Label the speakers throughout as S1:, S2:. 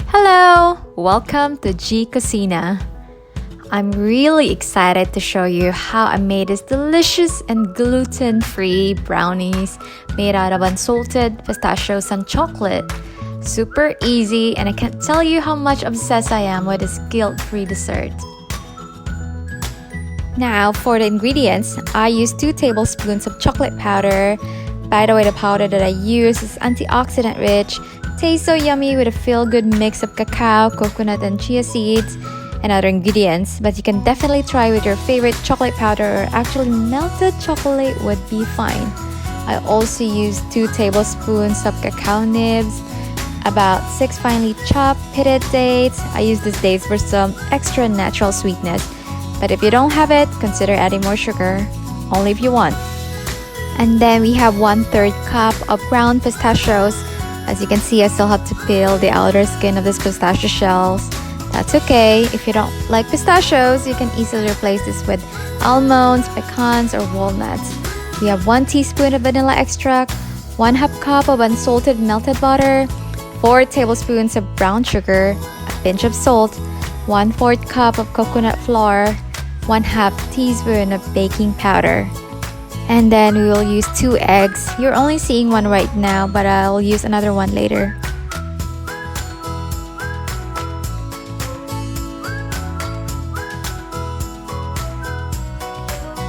S1: Hello! Welcome to G Cocina. I'm really excited to show you how I made this delicious and gluten-free brownies made out of unsalted pistachios and chocolate. Super easy, and I can't tell you how much obsessed I am with this guilt-free dessert. Now for the ingredients, I use 2 tablespoons of chocolate powder. By the way, the powder that I use is antioxidant rich. Tastes so yummy with a feel-good mix of cacao, coconut, and chia seeds and other ingredients, but you can definitely try with your favorite chocolate powder, or actually melted chocolate would be fine. I also use 2 tablespoons of cacao nibs, about 6 finely chopped pitted dates. I use these dates for some extra natural sweetness, but if you don't have it, consider adding more sugar, only if you want. And then we have 1/3 cup of ground pistachios. As you can see, I still have to peel the outer skin of these pistachio shells. That's okay. If you don't like pistachios, you can easily replace this with almonds, pecans, or walnuts. We have 1 teaspoon of vanilla extract, 1/2 cup of unsalted melted butter, 4 tablespoons of brown sugar, a pinch of salt, 1/4 cup of coconut flour, 1/2 teaspoon of baking powder. And then we will use 2 eggs. You're only seeing one right now, but I'll use another one later.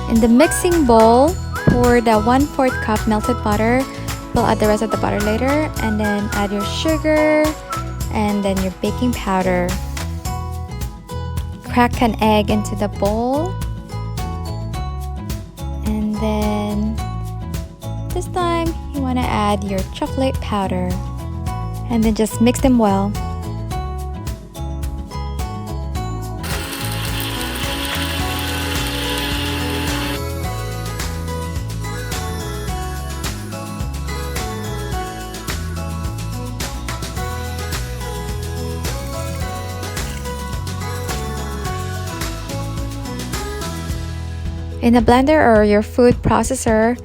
S1: In the mixing bowl, pour the 1/4 cup melted butter. We'll add the rest of the butter later, and then add your sugar and then your baking powder. Crack an egg into the bowl. And then this time you want to add your chocolate powder and then just mix them well. In a blender or your food processor,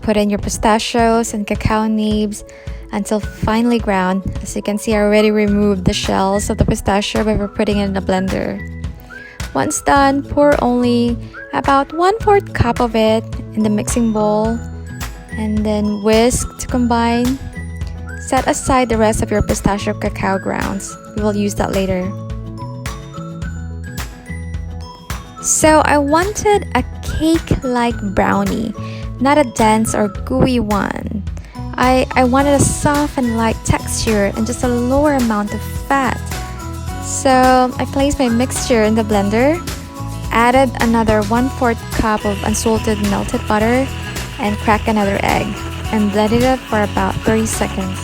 S1: put in your pistachios and cacao nibs until finely ground. As you can see, I already removed the shells of the pistachio before putting it in the blender. Once done, pour only about 1/4 cup of it in the mixing bowl and then whisk to combine. Set aside the rest of your pistachio cacao grounds. We will use that later. So I wanted a cake-like brownie, not a dense or gooey one. I wanted a soft and light texture and just a lower amount of fat. So I placed my mixture in the blender, added another 1/4 cup of unsalted melted butter, and cracked another egg, and blended it for about 30 seconds.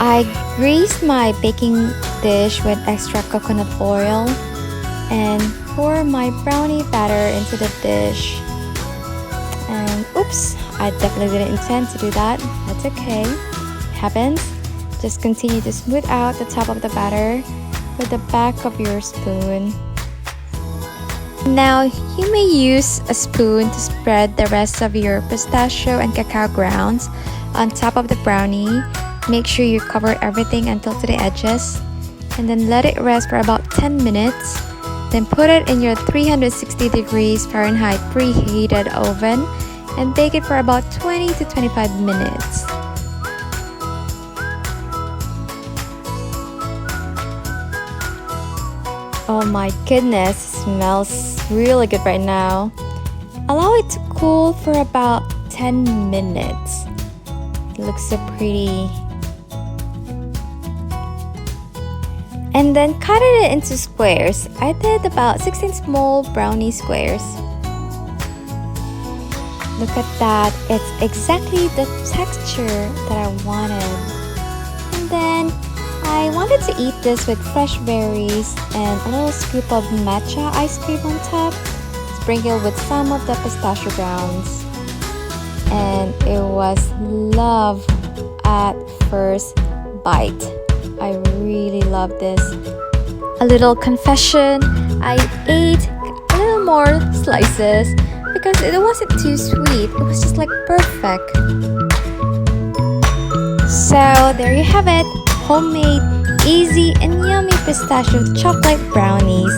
S1: I greased my baking dish with extra coconut oil and pour my brownie batter into the dish. And oops, I definitely didn't intend to do that. That's okay, it happens. Just continue to smooth out the top of the batter with the back of your spoon. Now you may use a spoon to spread the rest of your pistachio and cacao grounds on top of the brownie. Make sure you cover everything until to the edges, and then let it rest for about 10 minutes. Then put it in your 360 degrees Fahrenheit preheated oven and bake it for about 20 to 25 minutes. Oh my goodness, it smells really good right now. Allow it to cool for about 10 minutes. It looks so pretty. And then cut it into squares. I did about 16 small brownie squares. Look at that, it's exactly the texture that I wanted. And then I wanted to eat this with fresh berries and a little scoop of matcha ice cream on top, sprinkled with some of the pistachio grounds. And it was love at first bite. I really love this. A little confession, I ate a little more slices because it wasn't too sweet. It was just like perfect. So there you have it, homemade, easy, and yummy pistachio chocolate brownies.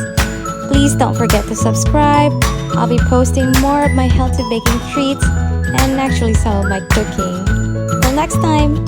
S1: Please don't forget to subscribe. I'll be posting more of my healthy baking treats and actually some of my cooking. Till next time!